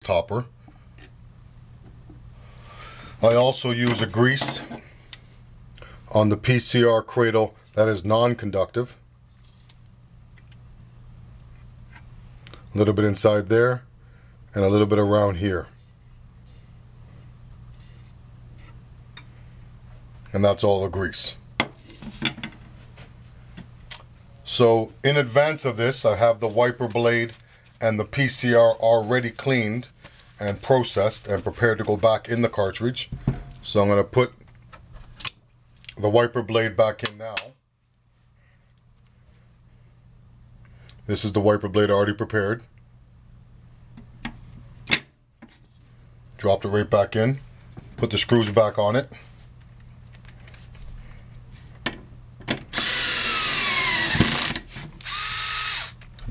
topper. I also use a grease on the PCR cradle that is non-conductive. A little bit inside there and a little bit around here. And that's all the grease. So in advance of this, I have the wiper blade and the PCR already cleaned and processed and prepared to go back in the cartridge. So I'm going to put the wiper blade back in now. This is the wiper blade already prepared. Dropped it right back in. Put the screws back on it.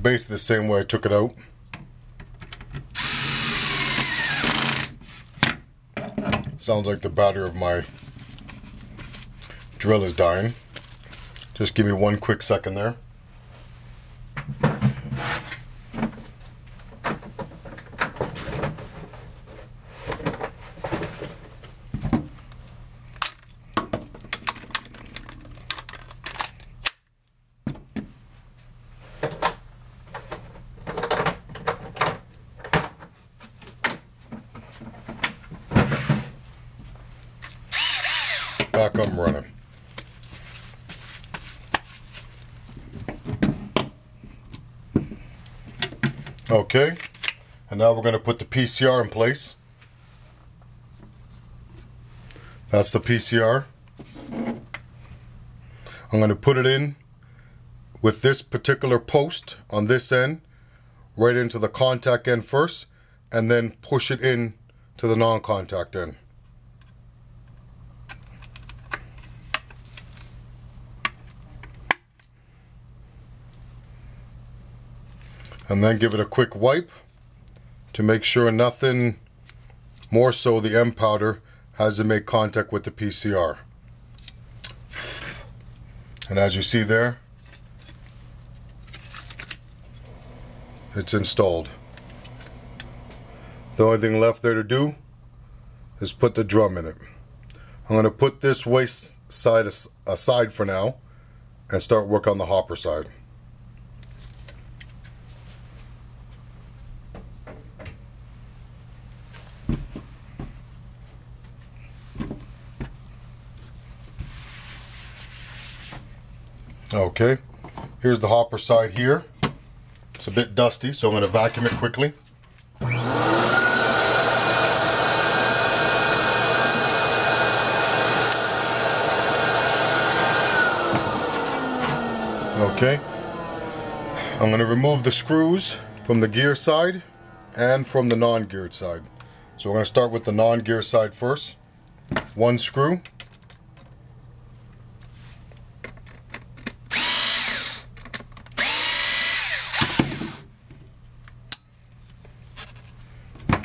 Basically the same way I took it out. Sounds like the battery of my drill is dying. Just give me one quick second there. Back up and running. Okay, and now we're going to put the PCR in place. That's the PCR. I'm going to put it in with this particular post on this end, right into the contact end first, and then push it in to the non-contact end. And then give it a quick wipe to make sure nothing, more so the M powder, has to make contact with the PCR. And as you see there, it's installed. The only thing left there to do is put the drum in it. I'm going to put this waste side aside for now and start work on the hopper side. Okay, here's the hopper side here. It's a bit dusty, so I'm going to vacuum it quickly. Okay, I'm going to remove the screws from the gear side and from the non-geared side. So we're going to start with the non-gear side first. One screw.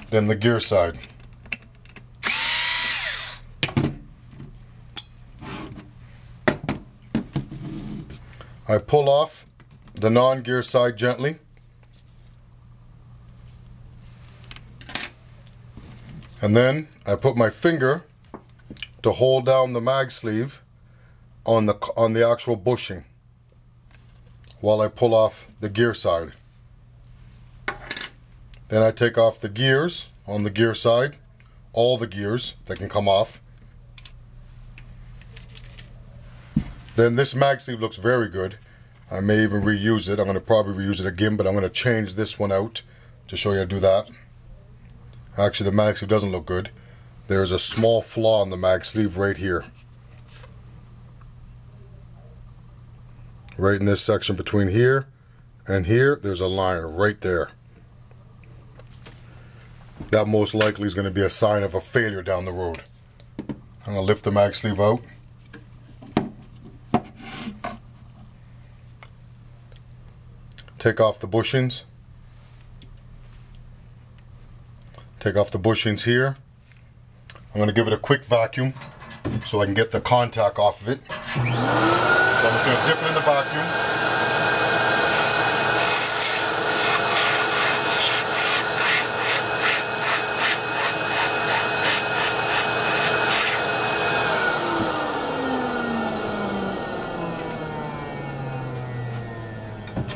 Then the gear side. I pull off the non-gear side gently. And then I put my finger to hold down the mag sleeve on the actual bushing while I pull off the gear side. Then I take off the gears on the gear side, all the gears that can come off. Then this mag sleeve looks very good. I may even reuse it. I'm going to probably reuse it again, but I'm going to change this one out to show you how to do that. Actually, the mag sleeve doesn't look good. There's a small flaw in the mag sleeve right here. Right in this section between here and here, there's a line right there. That most likely is going to be a sign of a failure down the road. I'm going to lift the mag sleeve out. Take off the bushings. Take off the bushings here. I'm going to give it a quick vacuum so I can get the contact off of it. So I'm just going to dip it in the vacuum.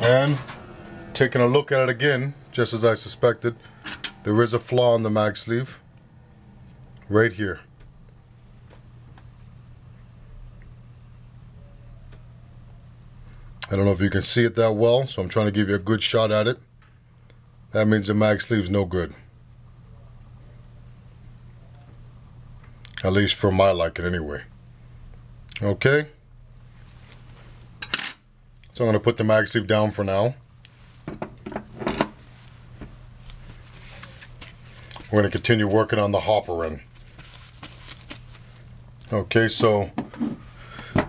And taking a look at it again, just as I suspected, there is a flaw in the mag sleeve right here. I don't know if you can see it that well, so I'm trying to give you a good shot at it. That means the mag sleeve's no good. At least for my liking anyway. Okay. So I'm going to put the mag sleeve down for now. We're going to continue working on the hopper end. Okay, so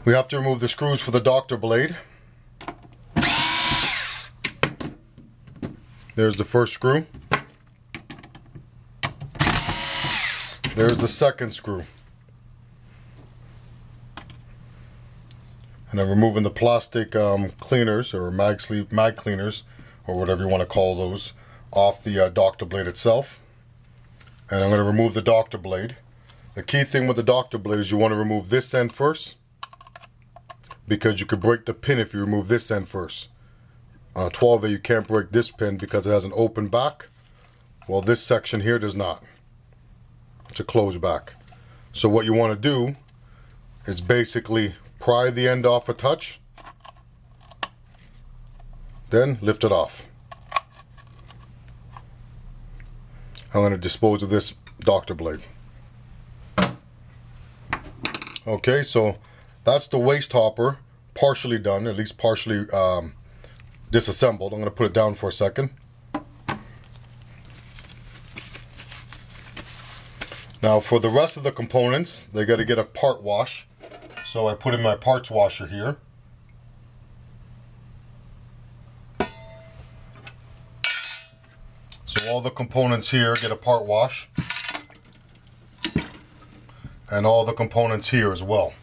we have to remove the screws for the doctor blade. There's the first screw. There's the second screw. And I'm removing the plastic cleaners, or mag cleaners, or whatever you want to call those, off the doctor blade itself. And I'm going to remove the doctor blade. The key thing with the doctor blade is you want to remove this end first, because you could break the pin if you remove this end first. On a 12A you can't break this pin because it has an open back. Well, this section here does not. It's a closed back. So what you want to do is basically pry the end off a touch, then lift it off. I'm going to dispose of this doctor blade. Okay, so that's the waste hopper partially done, at least partially disassembled. I'm going to put it down for a second. Now for the rest of the components, they got to get a part wash. So I put in my parts washer here. So all the components here get a part wash. And all the components here as well.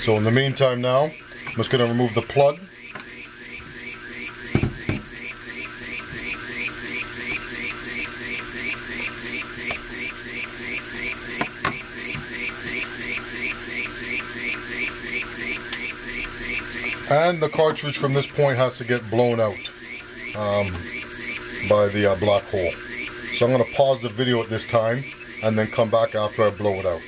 So in the meantime now, I'm just going to remove the plug. And the cartridge from this point has to get blown out by the black hole. So I'm going to pause the video at this time and then come back after I blow it out.